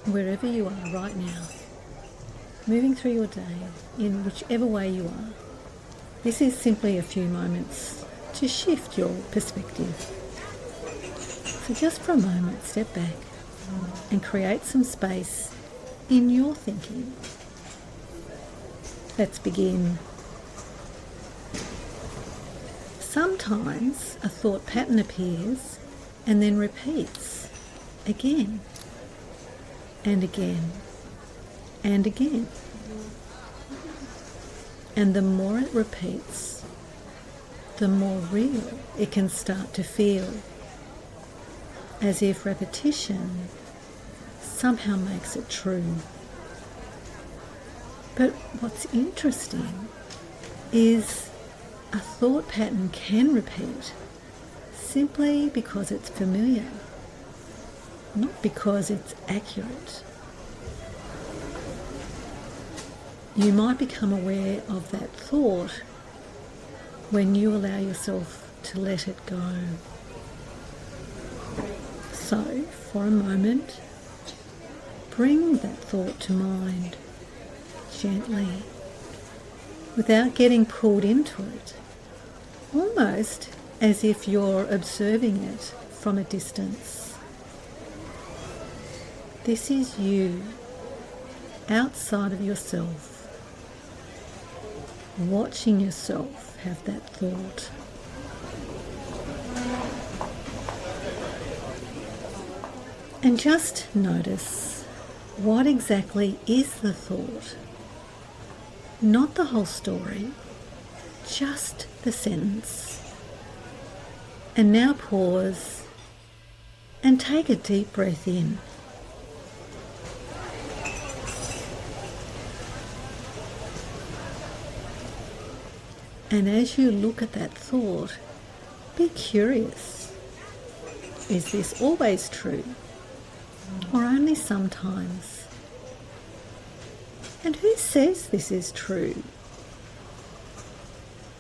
wherever you are right now, moving through your day in whichever way you are. This is simply a few moments to shift your perspective. So just for a moment, step back and create some space in your thinking. Let's begin. Sometimes a thought pattern appears and then repeats again and again and again. And the more it repeats, the more real it can start to feel, as if repetition somehow makes it true. But what's interesting is a thought pattern can repeat simply because it's familiar, not because it's accurate. You might become aware of that thought when you allow yourself to let it go. So, for a moment, bring that thought to mind gently, without getting pulled into it, almost as if you're observing it from a distance. This is you, outside of yourself, watching yourself have that thought. And just notice, what exactly is the thought? Not the whole story, just the sentence. And now pause and take a deep breath in. And as you look at that thought, be curious. Is this always true? Or only sometimes? And who says this is true?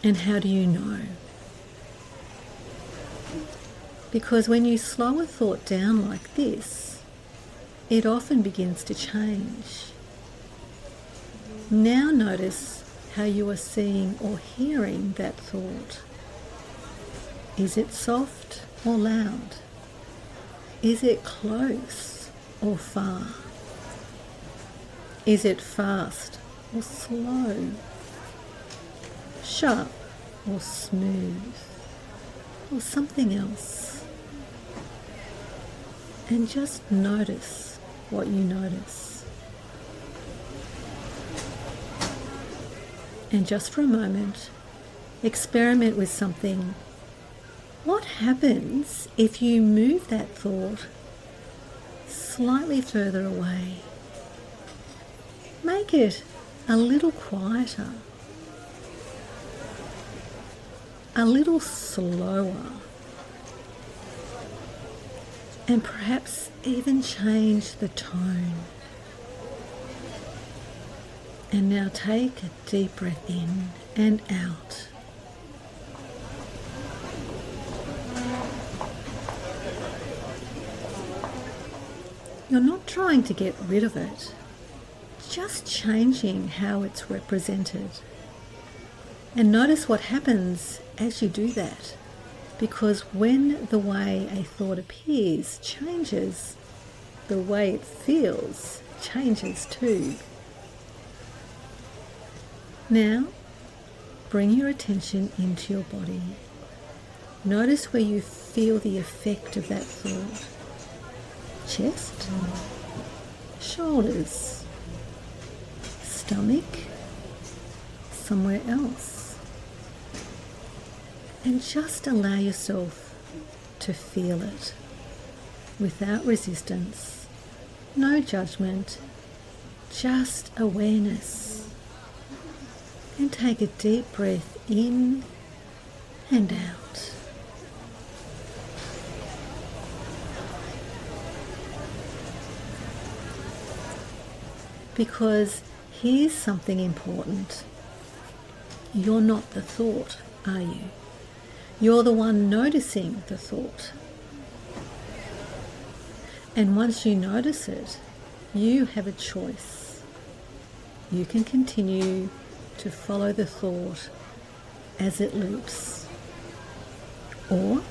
And how do you know? Because when you slow a thought down like this, it often begins to change. Now notice how you are seeing or hearing that thought. Is it soft or loud? Is it close or far? Is it fast or slow? Sharp or smooth? Or something else? And just notice what you notice. And just for a moment, experiment with something. What happens if you move that thought slightly further away? Make it a little quieter, a little slower, and perhaps even change the tone. And now take a deep breath in and out. You're not trying to get rid of it, just changing how it's represented. And notice what happens as you do that, because when the way a thought appears changes, the way it feels changes too. Now, bring your attention into your body. Notice where you feel the effect of that thought. Chest, shoulders, stomach, somewhere else. And just allow yourself to feel it without resistance, no judgment, just awareness. And take a deep breath in and out. Because here's something important. You're not the thought, are you? You're the one noticing the thought. And once you notice it, you have a choice. You can continue to follow the thought as it loops, or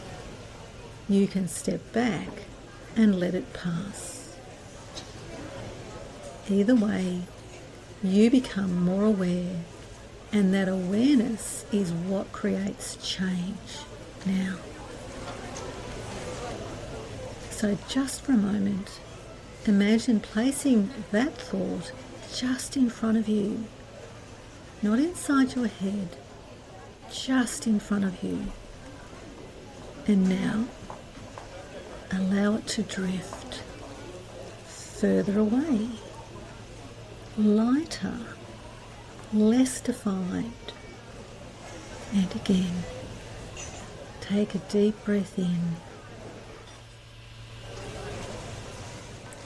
you can step back and let it pass. Either way, you become more aware, and that awareness is what creates change now. So just for a moment, imagine placing that thought just in front of you, not inside your head, just in front of you. And now, allow it to drift further away, lighter, less defined. And again, take a deep breath in.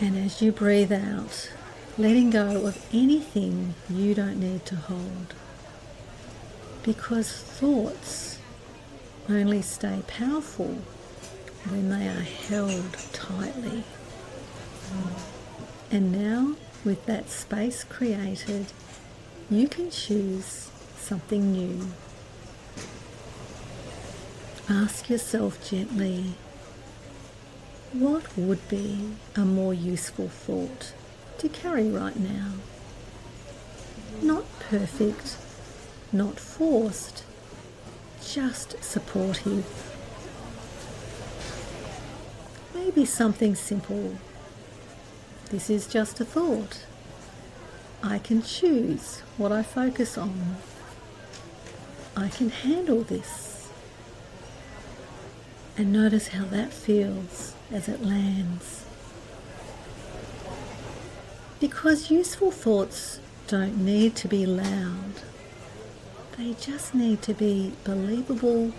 And as you breathe out, letting go of anything you don't need to hold. Because thoughts only stay powerful when they are held tightly. And now, with that space created, you can choose something new. Ask yourself gently, what would be a more useful thought to carry right now? Not perfect, not forced, just supportive. Maybe something simple. This is just a thought. I can choose what I focus on. I can handle this. And notice how that feels as it lands. Because useful thoughts don't need to be loud. They just need to be believable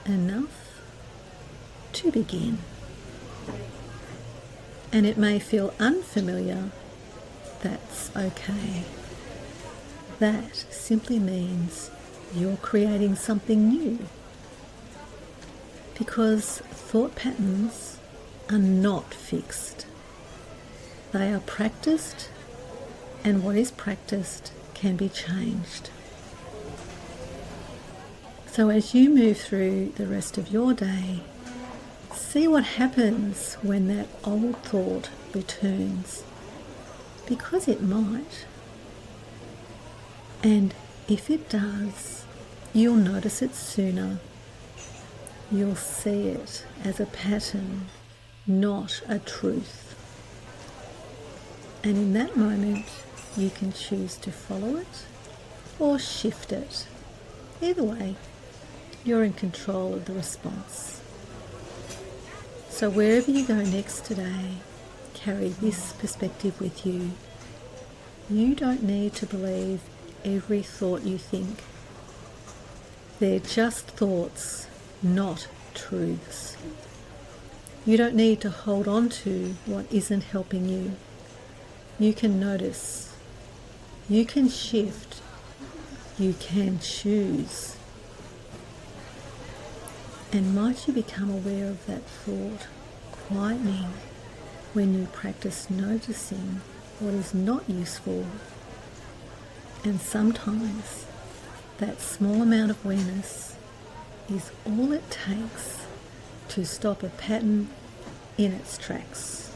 enough to begin. And it may feel unfamiliar. That's okay. That simply means you're creating something new. Because thought patterns are not fixed. They are practiced, and what is practiced can be changed. So as you move through the rest of your day, see what happens when that old thought returns, because it might. And if it does, you'll notice it sooner. You'll see it as a pattern, not a truth. And in that moment, you can choose to follow it or shift it. Either way, you're in control of the response. So wherever you go next today, carry this perspective with you. You don't need to believe every thought you think. They're just thoughts, not truths. You don't need to hold on to what isn't helping you. You can notice. You can shift. You can choose. And might you become aware of that thought quietening when you practice noticing what is not useful. And sometimes that small amount of awareness is all it takes to stop a pattern in its tracks.